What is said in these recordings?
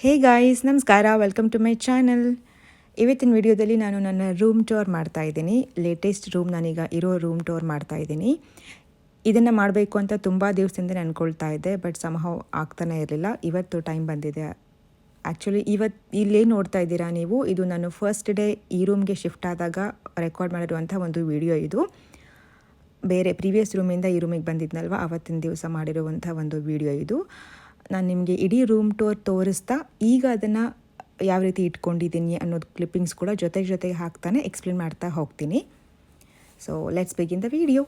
ಹೇ guys, ನಮಸ್ಕಾರ. Welcome to my channel. ಇವತ್ತಿನ ವಿಡಿಯೋದಲ್ಲಿ ನಾನು ನನ್ನ ರೂಮ್ ಟೂರ್ ಮಾಡ್ತಾ ಇದ್ದೀನಿ. ಲೇಟೆಸ್ಟ್ ರೂಮ್, ನಾನೀಗ ಇರೋ ರೂಮ್ ಟೂರ್ ಮಾಡ್ತಾ ಇದ್ದೀನಿ. ಇದನ್ನು ಮಾಡಬೇಕು ಅಂತ ತುಂಬ ದಿವಸದಿಂದ ಅಂದ್ಕೊಳ್ತಾ ಇದ್ದೆ, ಬಟ್ ಸಮಹೌ ಆಗ್ತಾನೆ ಇರಲಿಲ್ಲ. ಇವತ್ತು ಟೈಮ್ ಬಂದಿದೆ. ಆ್ಯಕ್ಚುಲಿ ಇವತ್ತು ಇಲ್ಲೇ ನೋಡ್ತಾ ಇದ್ದೀರಾ ನೀವು, ಇದು ನಾನು ಫಸ್ಟ್ ಡೇ ಈ ರೂಮ್ಗೆ ಶಿಫ್ಟ್ ಆದಾಗ ರೆಕಾರ್ಡ್ ಮಾಡಿರುವಂಥ ಒಂದು ವಿಡಿಯೋ ಇದು. ಬೇರೆ ಪ್ರೀವಿಯಸ್ ರೂಮಿಂದ ಈ ರೂಮಿಗೆ ಬಂದಿದ್ನಲ್ವ, ಆವತ್ತಿನ ದಿವಸ ಮಾಡಿರುವಂಥ ಒಂದು ವಿಡಿಯೋ ಇದು. ನಾನು ನಿಮಗೆ ಇಡೀ ರೂಮ್ ಟೂರ್ ತೋರಿಸ್ತಾ ಈಗ ಅದನ್ನು ಯಾವ ರೀತಿ ಇಟ್ಕೊಂಡಿದ್ದೀನಿ ಅನ್ನೋದು ಕ್ಲಿಪ್ಪಿಂಗ್ಸ್ ಕೂಡ ಜೊತೆಗೆ ಹಾಕ್ತಾನೆ ಎಕ್ಸ್ಪ್ಲೇನ್ ಮಾಡ್ತಾ ಹೋಗ್ತೀನಿ. So let's begin the video.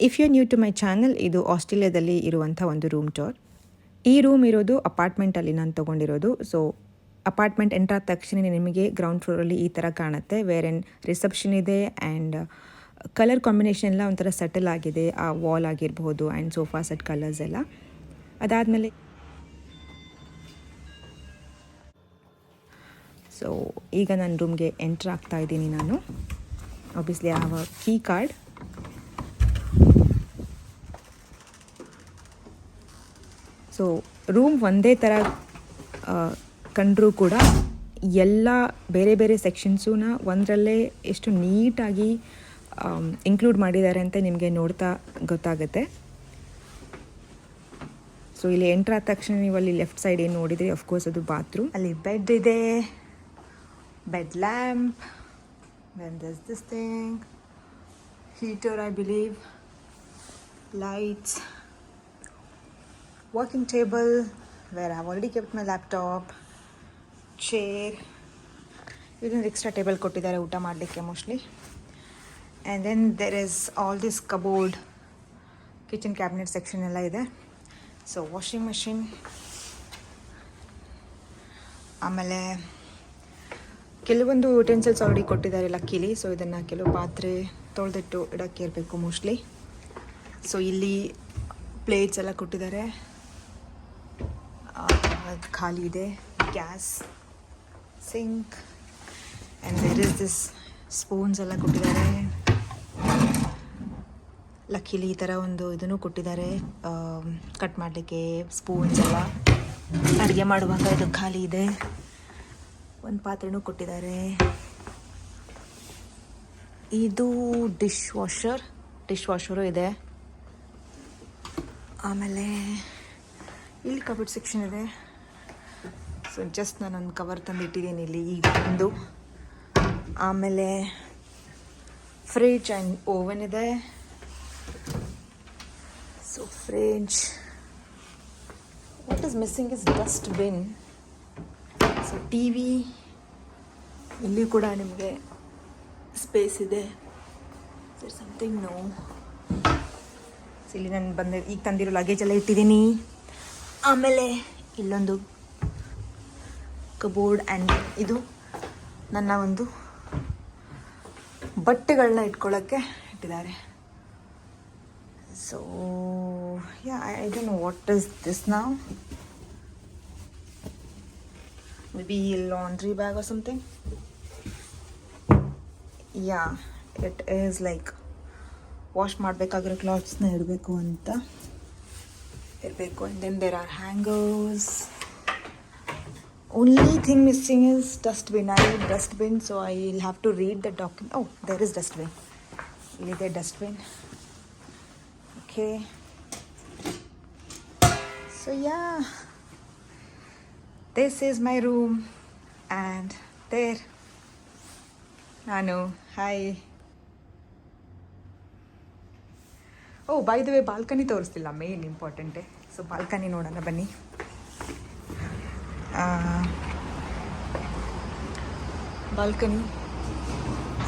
If you new to my channel, ಇದು ಆಸ್ಟ್ರೇಲಿಯಾದಲ್ಲಿ ಇರುವಂಥ ಒಂದು ರೂಮ್ ಟೂರ್. ಈ ರೂಮ್ ಇರೋದು ಅಪಾರ್ಟ್ಮೆಂಟಲ್ಲಿ ನಾನು ತೊಗೊಂಡಿರೋದು. ಸೊ ಅಪಾರ್ಟ್ಮೆಂಟ್ ಎಂಟ್ರ್ ಆದ ತಕ್ಷಣ ನಿಮಗೆ ಗ್ರೌಂಡ್ ಫ್ಲೋರಲ್ಲಿ ಈ ಥರ ಕಾಣುತ್ತೆ. ವೇರೇನ್ ರಿಸೆಪ್ಷನ್ ಇದೆ ಆ್ಯಂಡ್ ಕಲರ್ ಕಾಂಬಿನೇಷನ್ ಎಲ್ಲ ಒಂಥರ ಸೆಟಲ್ ಆಗಿದೆ. ಆ ವಾಲ್ ಆಗಿರ್ಬೋದು ಆ್ಯಂಡ್ ಸೋಫಾ ಸೆಟ್ ಕಲರ್ಸ್ ಎಲ್ಲ. ಅದಾದಮೇಲೆ ಸೊ ಈಗ ನನ್ನ ರೂಮ್ಗೆ ಎಂಟ್ರ್ ಆಗ್ತಾ ಇದ್ದೀನಿ ನಾನು. Obviously I have a key card. So room ಒಂದೇ ಥರ ಕಂಡರೂ ಕೂಡ ಎಲ್ಲ ಬೇರೆ ಬೇರೆ ಸೆಕ್ಷನ್ಸೂನ ಒಂದರಲ್ಲೇ ಎಷ್ಟು ನೀಟಾಗಿ ಇನ್ಕ್ಲೂಡ್ ಮಾಡಿದ್ದಾರೆ ಅಂತ ನಿಮಗೆ ನೋಡ್ತಾ ಗೊತ್ತಾಗುತ್ತೆ. ಸೊ ಇಲ್ಲಿ ಎಂಟ್ರ್ ಆದ ತಕ್ಷಣ ನೀವು ಅಲ್ಲಿ ಲೆಫ್ಟ್ ಸೈಡ್ ಏನು ನೋಡಿದ್ರಿ, ಅಫ್ಕೋರ್ಸ್ ಅದು ಬಾತ್ರೂಮ್. ಅಲ್ಲಿ ಬೆಡ್ ಇದೆ, bed lamp, then there's this thing, heater I believe, lights, working table where I've already kept my laptop, chair, ಇದೊಂದು ಎಕ್ಸ್ಟ್ರಾ ಟೇಬಲ್ ಕೊಟ್ಟಿದ್ದಾರೆ ಊಟ ಮಾಡಲಿಕ್ಕೆ mostly. And then there is all this cupboard, kitchen cabinet section ಎಲ್ಲ ಇದೆ. So washing machine, ಆಮೇಲೆ ಕೆಲವೊಂದು utensils already ಕೊಟ್ಟಿದ್ದಾರೆ ಲಕ್ಕಿಲಿ. So ಇದನ್ನು ಕೆಲವು ಪಾತ್ರೆ ತೊಳೆದಿಟ್ಟು ಇಡೋಕ್ಕೆ ಇರಬೇಕು ಮೋಸ್ಟ್ಲಿ. ಸೊ ಇಲ್ಲಿ ಪ್ಲೇಟ್ಸ್ ಎಲ್ಲ ಕೊಟ್ಟಿದ್ದಾರೆ, ಖಾಲಿ ಇದೆ. Gas, sink and there is this spoons ಎಲ್ಲ ಕೊಟ್ಟಿದ್ದಾರೆ. ಲಕ್ಕಿಲಿ ಈ ಥರ ಒಂದು ಇದನ್ನು ಕೊಟ್ಟಿದ್ದಾರೆ, ಕಟ್ ಮಾಡಲಿಕ್ಕೆ ಸ್ಪೂನ್ಸ್ ಎಲ್ಲ. ಅಡುಗೆ ಮಾಡುವಾಗ ಇದು ಖಾಲಿ ಇದೆ. ಒಂದು ಪಾತ್ರೆನೂ ಕೊಟ್ಟಿದ್ದಾರೆ. ಇದು ಡಿಶ್ ವಾಷರು ಇದೆ. ಆಮೇಲೆ ಇಲ್ಲಿ ಕಬರ್ಡ್ ಸೆಕ್ಷನ್ ಇದೆ. ಸೊ ಜಸ್ಟ್ ನಾನೊಂದು ಕವರ್ ತಂದಿಟ್ಟಿದ್ದೀನಿ ಇಲ್ಲಿ ಈಗ ಒಂದು. ಆಮೇಲೆ ಫ್ರಿಡ್ಜ್ ಆ್ಯಂಡ್ ಓವನ್ ಇದೆ. So fridge, what is missing is dustbin. So T V, ಇಲ್ಲಿ ಕೂಡ ನಿಮಗೆ ಸ್ಪೇಸ್ ಇದೆ. Something no. ಸೊ ಇಲ್ಲಿ ನಾನು ಈಗ ತಂದಿರೋ ಲಗೇಜ್ ಎಲ್ಲ ಇಟ್ಟಿದ್ದೀನಿ. ಆಮೇಲೆ ಇಲ್ಲೊಂದು ಕಬೋರ್ಡ್ ಆ್ಯಂಡ್ ಇದು ನನ್ನ ಒಂದು ಬಟ್ಟೆಗಳನ್ನ ಇಟ್ಕೊಳ್ಳೋಕ್ಕೆ ಇಟ್ಟಿದ್ದಾರೆ. So yeah, I don't know what is this now. Maybe a laundry bag or something. Yeah, it is like wash ಮಾಡಬೇಕಾಗಿರೋ ಕ್ಲಾತ್ಸ್ನ ಇಡಬೇಕು ಅಂತ ಇರಬೇಕು. And then there are hangers. Only thing missing is dustbin. I need dustbin, so I'll have to read the document. Oh, there is dustbin. ಇಲ್ಲಿದೆ dustbin. Okay, so yeah, this is my room and there Nanu. Hi. Oh, by the way, balcony ತೋರಿಸ್ತಿಲ್ಲ, main ಇಂಪಾರ್ಟೆಂಟೇ. So balcony ನೋಡೋಣ ಬನ್ನಿ. Balcony,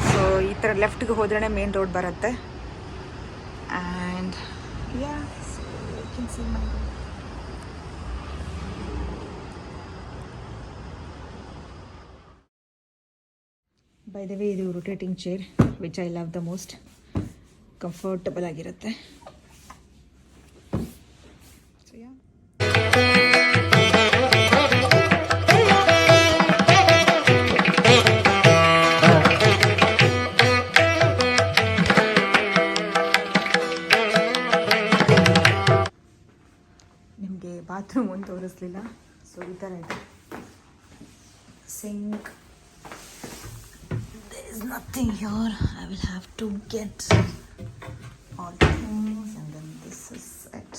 so ಈ ಥರ ಲೆಫ್ಟ್ಗೆ ಹೋದ್ರೆ main road ಬರುತ್ತೆ. And yeah, so you can see my room. By the way, ಇದು rotating chair which I love the most. Comfortable ಆಗಿರುತ್ತೆ. So yeah. ಬಾತ್ರೂಮ್ ಒಂದು ತೋರಿಸ್ಲಿಲ್ಲ. ಸೊ ಈ ಥರ ಇದೆ. Sink, there is nothing here. I will have to get all the things, and then this is it.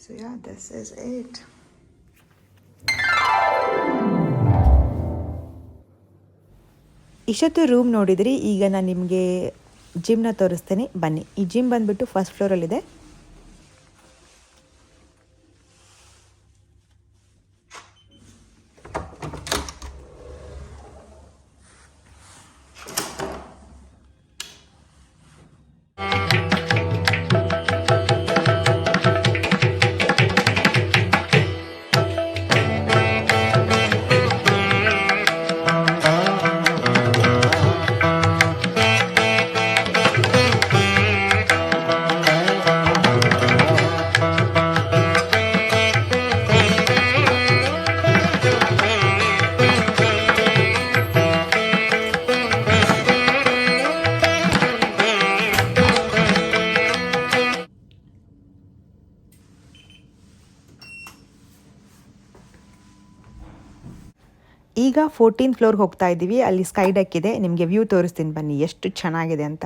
So yeah, this is it. ಇಷ್ಟೊತ್ತು room ನೋಡಿದ್ರಿ. ಈಗ ನಾನು ನಿಮಗೆ ಜಿಮ್ನ ತೋರಿಸ್ತೇನೆ, ಬನ್ನಿ. ಈ ಜಿಮ್ ಬಂದುಬಿಟ್ಟು ಫಸ್ಟ್ ಫ್ಲೋರಲ್ಲಿದೆ. ಈಗ 14th ಫ್ಲೋರ್ಗೆ ಹೋಗ್ತಾ ಇದ್ದೀವಿ. ಅಲ್ಲಿ ಸ್ಕೈ ಡೆಕ್ ಇದೆ, ನಿಮಗೆ ವ್ಯೂ ತೋರಿಸ್ತೀನಿ ಬನ್ನಿ ಎಷ್ಟು ಚೆನ್ನಾಗಿದೆ ಅಂತ.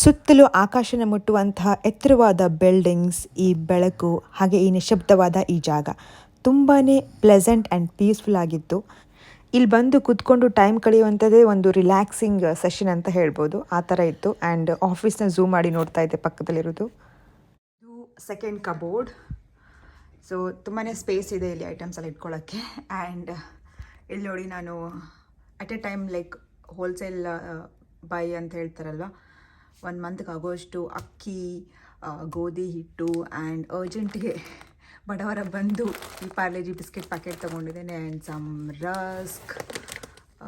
ಸುತ್ತಲೂ ಆಕಾಶನ ಮುಟ್ಟುವಂತಹ ಎತ್ತರವಾದ ಬಿಲ್ಡಿಂಗ್ಸ್, ಈ ಬೆಳಕು, ಹಾಗೆ ಈ ನಿಶಬ್ದವಾದ ಈ ಜಾಗ ತುಂಬಾ ಪ್ಲೆಸೆಂಟ್ ಆ್ಯಂಡ್ ಪೀಸ್ಫುಲ್ ಆಗಿತ್ತು. ಇಲ್ಲಿ ಬಂದು ಕೂತ್ಕೊಂಡು ಟೈಮ್ ಕಳೆಯುವಂಥದ್ದೇ ಒಂದು ರಿಲ್ಯಾಕ್ಸಿಂಗ್ ಸೆಷನ್ ಅಂತ ಹೇಳ್ಬೋದು, ಆ ಥರ ಇತ್ತು. ಆ್ಯಂಡ್ ಆಫೀಸ್ನ ಝೂಮ್ ಮಾಡಿ ನೋಡ್ತಾ ಇದ್ದೆ ಪಕ್ಕದಲ್ಲಿರೋದು. ಇದು ಸೆಕೆಂಡ್ ಕಬೋರ್ಡ್. ಸೊ ತುಂಬಾ ಸ್ಪೇಸ್ ಇದೆ ಇಲ್ಲಿ ಐಟಮ್ಸ್ ಎಲ್ಲ ಇಟ್ಕೊಳ್ಳೋಕ್ಕೆ. ಆ್ಯಂಡ್ ಇಲ್ಲಿ ನೋಡಿ, ನಾನು at A time like wholesale by ಅಂತ ಹೇಳ್ತಾರಲ್ವ, 1 ಮಂತ್ಗೆ ಆಗೋಷ್ಟು ಅಕ್ಕಿ, ಗೋಧಿ ಹಿಟ್ಟು ಆ್ಯಂಡ್ ಅರ್ಜೆಂಟ್ಗೆ ಬಡವರ ಬಂದು ಈ ಪಾರ್ಲೆಜಿ ಬಿಸ್ಕೆಟ್ ಪ್ಯಾಕೆಟ್ ತೊಗೊಂಡಿದ್ದೇನೆ. And some rusk,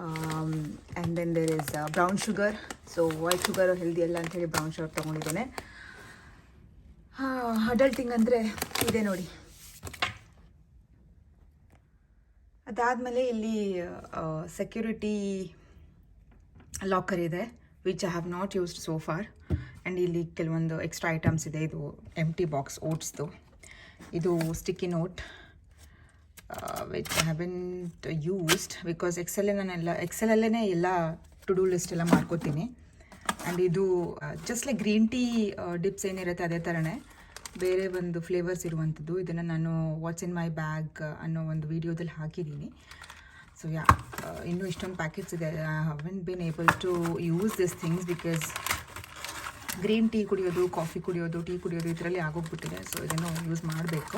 and then there is brown sugar. So white sugar healthy ಎಲ್ಲ ಅಂಥೇಳಿ ಬ್ರೌನ್ ಶುಗರ್ ತೊಗೊಂಡಿದ್ದೇನೆ. ಅಡಲ್ಟಿಂಗ್ ಅಂದರೆ ಇದೆ ನೋಡಿ. ಅದಾದಮೇಲೆ ಇಲ್ಲಿ ಸೆಕ್ಯೂರಿಟಿ ಲಾಕರ್ ಇದೆ, which I have not used so for. And ಇಲ್ಲಿ ಕೆಲವೊಂದು ಎಕ್ಸ್ಟ್ರಾ ಐಟಮ್ಸ್ ಇದೆ. ಇದು ಎಂಟಿ ಬಾಕ್ಸ್ ಓಟ್ಸ್ದು. ಇದು sticky note which I haven't used because ಎಕ್ಸೆಲಲ್ಲೇ ಎಲ್ಲ ಟು ಡೂ ಲಿಸ್ಟ್ ಎಲ್ಲ ಮಾಡ್ಕೋತೀನಿ. ಆ್ಯಂಡ್ ಇದು just like green tea dips ಏನಿರುತ್ತೆ ಅದೇ ಥರನೇ, ಬೇರೆ ಒಂದು ಫ್ಲೇವರ್ಸ್ ಇರುವಂಥದ್ದು. ಇದನ್ನು ನಾನು ವಾಟ್ಸ್ ಇನ್ ಮೈ ಬ್ಯಾಗ್ ಅನ್ನೋ ಒಂದು ವಿಡಿಯೋದಲ್ಲಿ ಹಾಕಿದ್ದೀನಿ. ಸೊ ಯಾ, ಇನ್ನೂ ಇಷ್ಟೊಂದು ಪ್ಯಾಕೆಟ್ಸ್ ಇದೆ. I haven't been able to use this things because green tea ಕುಡಿಯೋದು, ಕಾಫಿ ಕುಡಿಯೋದು, ಟೀ ಕುಡಿಯೋದು ಇದರಲ್ಲಿ ಆಗೋಗ್ಬಿಟ್ಟಿದೆ. ಸೊ ಇದನ್ನು ಯೂಸ್ ಮಾಡಬೇಕು.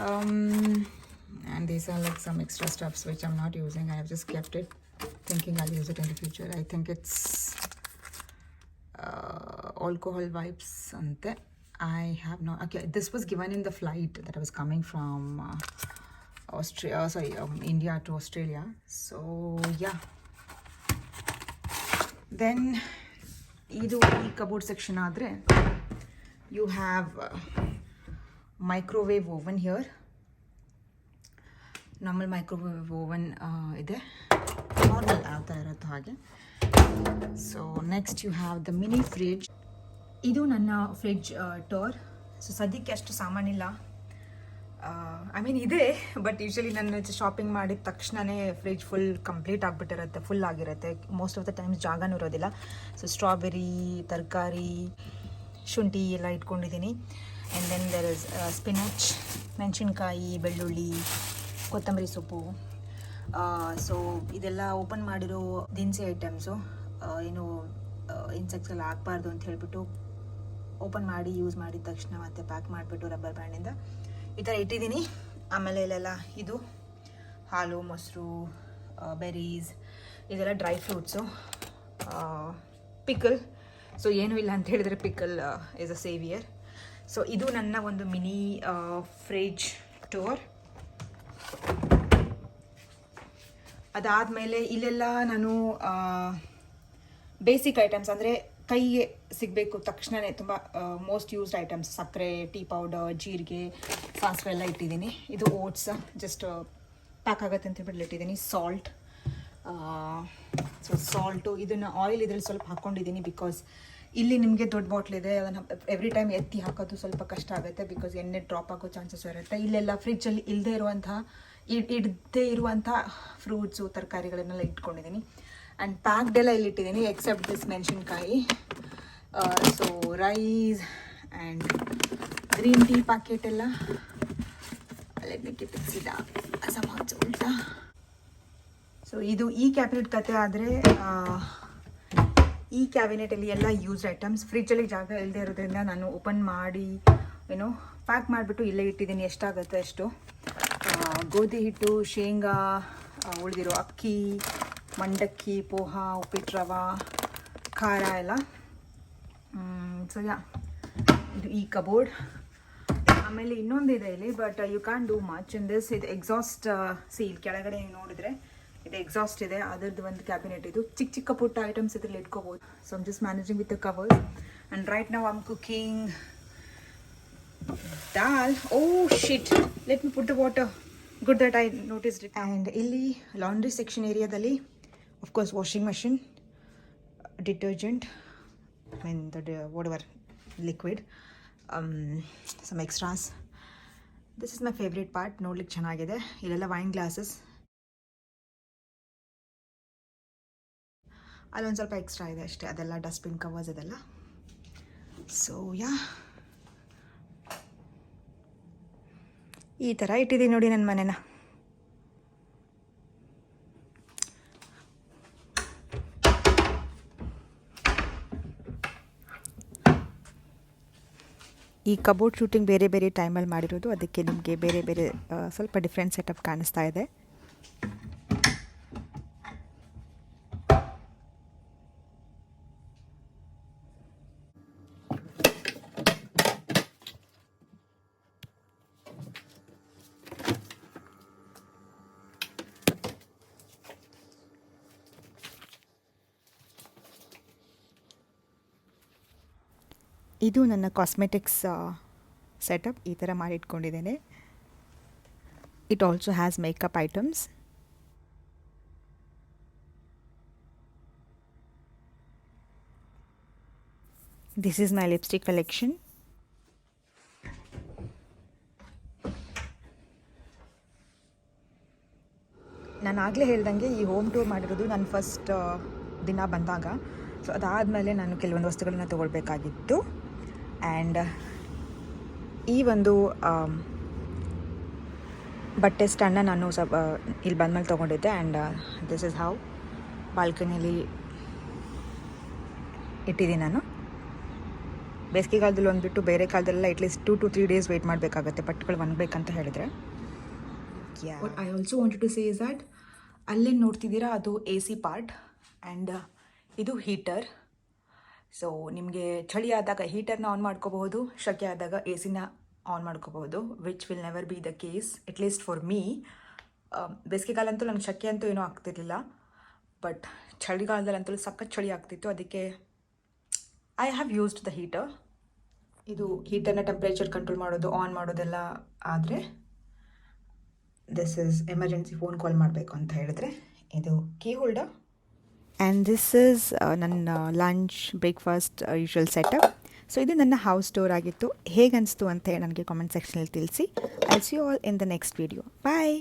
And these are like some extra stuffs which I am not using. I have just kept it thinking I use it in the future. I think it's alcohol wipes ಅಂತೆ. I have not. Okay, this was given in the flight that I was coming from India to Australia. So yeah. Then idu ee cupboard section adre you have microwave oven here. Normal microwave oven ide, normal aata irutte hage. So next you have the mini fridge. ಇದು ನನ್ನ fridge tour. So ಸದ್ಯಕ್ಕೆ ಅಷ್ಟು ಸಾಮಾನಿಲ್ಲ, I mean ಇದೆ, but usually ನನ್ನ shopping ಮಾಡಿದ ತಕ್ಷಣವೇ fridge full complete ಆಗಿಬಿಟ್ಟಿರುತ್ತೆ, full ಆಗಿರುತ್ತೆ. ಮೋಸ್ಟ್ ಆಫ್ ದ ಟೈಮ್ಸ್ ಜಾಗನೂ ಇರೋದಿಲ್ಲ. ಸೊ ಸ್ಟ್ರಾಬೆರಿ, ತರಕಾರಿ, ಶುಂಠಿ ಎಲ್ಲ ಇಟ್ಕೊಂಡಿದ್ದೀನಿ. And then there is spinach, ಮೆಣಸಿನ್ಕಾಯಿ, ಬೆಳ್ಳುಳ್ಳಿ, ಕೊತ್ತಂಬರಿ ಸೊಪ್ಪು. ಸೊ ಇದೆಲ್ಲ ಓಪನ್ ಮಾಡಿರೋ ದಿನಸಿ ಐಟಮ್ಸು. ಏನು ಇನ್ಸೆಕ್ಟ್ಸ್ ಎಲ್ಲ ಆಗಬಾರ್ದು ಅಂತ ಹೇಳಿಬಿಟ್ಟು ಓಪನ್ ಮಾಡಿ ಯೂಸ್ ಮಾಡಿದ ತಕ್ಷಣ ಮತ್ತೆ ಪ್ಯಾಕ್ ಮಾಡಿಬಿಟ್ಟು ರಬ್ಬರ್ ಬ್ಯಾಂಡಿಂದ ಈ ಥರ ಇಟ್ಟಿದ್ದೀನಿ. ಆಮೇಲೆ ಇಲ್ಲೆಲ್ಲ ಇದು ಹಾಲು, ಮೊಸರು, ಬೆರೀಸ್, ಇದೆಲ್ಲ ಡ್ರೈ ಫ್ರೂಟ್ಸು, ಪಿಕಲ್. ಸೊ ಏನೂ ಇಲ್ಲ ಅಂತ ಹೇಳಿದರೆ pickle is a saviour. So ಇದು ನನ್ನ ಒಂದು ಮಿನಿ ಫ್ರಿಡ್ಜ್ ಟೂರ್. ಅದಾದಮೇಲೆ ಇಲ್ಲೆಲ್ಲ ನಾನು ಬೇಸಿಕ್ ಐಟಮ್ಸ್ ಅಂದರೆ ಕೈಗೆ ಸಿಗಬೇಕು ತಕ್ಷಣವೇ ತುಂಬ ಮೋಸ್ಟ್ ಯೂಸ್ಡ್ ಐಟಮ್ಸ್, ಸಕ್ಕರೆ, ಟೀ ಪೌಡರ್, ಜೀರಿಗೆ, ಸಾಸಿವೆ ಎಲ್ಲ ಇಟ್ಟಿದ್ದೀನಿ. ಇದು ಓಟ್ಸ್ ಜಸ್ಟ್ ಪ್ಯಾಕ್ ಆಗುತ್ತೆ ಅಂತ ಹೇಳ್ಬಿಟ್ಟು ಇಟ್ಟಿದ್ದೀನಿ. ಸಾಲ್ಟ್, ಸೊ ಸಾಲ್ಟು ಇದನ್ನು ಆಯಿಲ್ ಇದರಲ್ಲಿ ಸ್ವಲ್ಪ ಹಾಕ್ಕೊಂಡಿದ್ದೀನಿ ಬಿಕಾಸ್ ಇಲ್ಲಿ ನಿಮಗೆ ದೊಡ್ಡ ಬಾಟ್ಲ್ ಇದೆ, ಅದನ್ನು ಎವ್ರಿ ಟೈಮ್ ಎತ್ತಿ ಹಾಕೋದು ಸ್ವಲ್ಪ ಕಷ್ಟ ಆಗುತ್ತೆ ಬಿಕಾಸ್ ಎಣ್ಣೆ ಡ್ರಾಪ್ ಆಗೋ ಚಾನ್ಸಸ್ ಇರುತ್ತೆ. ಇಲ್ಲೆಲ್ಲ ಫ್ರಿಜ್ಜಲ್ಲಿ ಇಲ್ಲದೆ ಇರುವಂಥ ಫ್ರೂಟ್ಸು, ತರಕಾರಿಗಳನ್ನೆಲ್ಲ ಇಟ್ಕೊಂಡಿದ್ದೀನಿ. ಆ್ಯಂಡ್ ಪ್ಯಾಕ್ಡ್ ಎಲ್ಲ ಇಲ್ಲಿಟ್ಟಿದ್ದೀನಿ ಎಕ್ಸೆಪ್ಟ್ ದಿಸ್ ಮೆಣಸಿನ್ಕಾಯಿ. So rice and green tea packet ಎಲ್ಲ ಪಿಕ್ಸಿದ ಅಸಮಾಜ ಉಲ್ಟಾ. ಸೊ ಇದು ಈ ಕ್ಯಾಬಿನೆಟ್ ಕತೆ ಆದರೆ ಈ ಕ್ಯಾಬಿನೆಟಲ್ಲಿ ಎಲ್ಲ ಯೂಸ್ ಐಟಮ್ಸ್. ಫ್ರಿಜ್ಜಲ್ಲಿ ಜಾಗ ಇಲ್ಲದೆ ಇರೋದ್ರಿಂದ ನಾನು ಓಪನ್ ಮಾಡಿ ಪ್ಯಾಕ್ ಮಾಡಿಬಿಟ್ಟು ಇಲ್ಲೇ ಇಟ್ಟಿದ್ದೀನಿ. ಎಷ್ಟಾಗುತ್ತೆ ಅಷ್ಟು ಗೋಧಿ ಹಿಟ್ಟು, ಶೇಂಗಾ, ಉಳಿದಿರೋ ಅಕ್ಕಿ, ಮಂಡಕ್ಕಿ, ಪೋಹ, ಉಪ್ಪಿಟ್ಟು ರವೆ, ಖಾರ ಎಲ್ಲ. ಸೊ ಇದು ಈ ಕಬೋರ್ಡ್. ಆಮೇಲೆ ಇನ್ನೊಂದಿದೆ ಇಲ್ಲಿ, but you can do much in this. ಇದು ಎಕ್ಸಾಸ್ಟ್ ಸೀಲ್ ಕೆಳಗಡೆ ನೀವು ನೋಡಿದ್ರೆ ಇದು ಎಕ್ಸಾಸ್ಟ್ ಇದೆ, ಅದರದ್ದು ಒಂದು ಕ್ಯಾಬಿನೆಟ್. ಇದು ಚಿಕ್ಕ ಚಿಕ್ಕ ಪುಟ್ಟ ಐಟಮ್ಸ್ ಇದರಲ್ಲಿ ಇಟ್ಕೋಬೋದು. So I'm just managing with the covers. And right now I'm cooking dal. Oh shit, let me put the water. Good that I noticed it. And ಇಲ್ಲಿ laundry section ಏರಿಯಾದಲ್ಲಿ of course washing machine, detergent, I mean the whatever liquid, some extras. This is my favorite part. ನೋಡ್ಲಿಕ್ಕೆ ಚೆನ್ನಾಗಿದೆ. ಇಲ್ಲೆಲ್ಲ wine glasses, ಅಲ್ಲೊಂದು ಸ್ವಲ್ಪ extra ಇದೆ ಅಷ್ಟೇ, ಅದೆಲ್ಲ ಡಸ್ಟ್ಬಿನ್ ಕವರ್ಸ್ ಅದೆಲ್ಲ. ಸೊ ಈ ಥರ ಇಟ್ಟಿದ್ದೀನಿ ನೋಡಿ ನನ್ನ ಮನೆನ. ಈ ಕಬೋರ್ಡ್ ಶೂಟಿಂಗ್ ಬೇರೆ ಬೇರೆ ಟೈಮಲ್ಲಿ ಮಾಡಿರೋದು, ಅದಕ್ಕೆ ನಿಮಗೆ ಬೇರೆ ಬೇರೆ ಸ್ವಲ್ಪ ಡಿಫ್ರೆಂಟ್ ಸೆಟಪ್ ಕಾಣಿಸ್ತಾ ಇದೆ. ಇದು ನನ್ನ ಕಾಸ್ಮೆಟಿಕ್ಸ್ ಸೆಟಪ್. ಈ ಥರ ಮಾಡಿ ಇಟ್ಕೊಂಡಿದ್ದೇನೆ. It also has makeup items. This is my lipstick collection. ನಾನು ಆಗಲೇ ಹೇಳ್ದಂಗೆ ಈ ಹೋಮ್ ಟೂರ್ ಮಾಡಿರೋದು ನಾನು ಫಸ್ಟ್ ದಿನ ಬಂದಾಗ. ಸೊ ಅದಾದಮೇಲೆ ನಾನು ಕೆಲವೊಂದು ವಸ್ತುಗಳನ್ನ ತೊಗೊಳ್ಬೇಕಾಗಿತ್ತು. ಆ್ಯಂಡ್ ಈ ಒಂದು ಬಟ್ಟೆ ಸ್ಟ್ಯಾಂಡನ್ನ ನಾನು ಸ್ವಲ್ಪ ಇಲ್ಲಿ ಬಂದಮೇಲೆ ತೊಗೊಂಡಿದ್ದೆ. ಆ್ಯಂಡ್ ದಿಸ್ ಇಸ್ ಹೌ ಬಾಲ್ಕನಿಯಲ್ಲಿ ಇಟ್ಟಿದ್ದೀನಿ ನಾನು. ಬೇಸಿಗೆಗಾಲದಲ್ಲಿ ಒಂದ್ಬಿಟ್ಟು ಬೇರೆ ಕಾಲದಲ್ಲೆಲ್ಲ ಅಟ್ಲೀಸ್ಟ್ 2 to 3 days ವೆಯ್ಟ್ ಮಾಡಬೇಕಾಗತ್ತೆ ಬಟ್ಟೆಗಳು ಒಣಗಬೇಕಂತ ಹೇಳಿದರೆ. What I also wanted to say is that ಅಲ್ಲೇ ನೋಡ್ತಿದ್ದೀರಾ ಅದು AC ಪಾರ್ಟ್ ಆ್ಯಂಡ್ ಇದು ಹೀಟರ್. ಸೊ ನಿಮಗೆ ಚಳಿ ಆದಾಗ ಹೀಟರ್ನ ಆನ್ ಮಾಡ್ಕೋಬಹುದು, ಶೆಕೆ ಆದಾಗ AC ನ ಆನ್ ಮಾಡ್ಕೋಬಹುದು, which will never be the case at least for me. ಬೇಸಿಗೆಗಾಲ ಅಂತೂ ನನಗೆ ಶೆಕೆ ಅಂತೂ ಏನೂ ಆಗ್ತಿರ್ಲಿಲ್ಲ, ಬಟ್ ಚಳಿಗಾಲದಲ್ಲಂತೂ ಸಖತ್ ಚಳಿ ಆಗ್ತಿತ್ತು. ಅದಕ್ಕೆ I have used the heater. ಇದು ಹೀಟರ್ನ ಟೆಂಪ್ರೇಚರ್ ಕಂಟ್ರೋಲ್ ಮಾಡೋದು, ಆನ್ ಮಾಡೋದೆಲ್ಲ ಆದರೆ this is emergency phone call ಮಾಡಬೇಕು ಅಂತ ಹೇಳಿದ್ರೆ ಇದು key holder. And this is ನನ್ನ lunch breakfast usual setup. So ಇದು ನನ್ನ ಹೌಸ್ ಟೂರ್ ಆಗಿತ್ತು. ಹೇಗೆ ಅನಿಸ್ತು ಅಂತ ನನಗೆ ಕಾಮೆಂಟ್ ಸೆಕ್ಷನಲ್ಲಿ ತಿಳಿಸಿ. I see you all in the next video. Bye.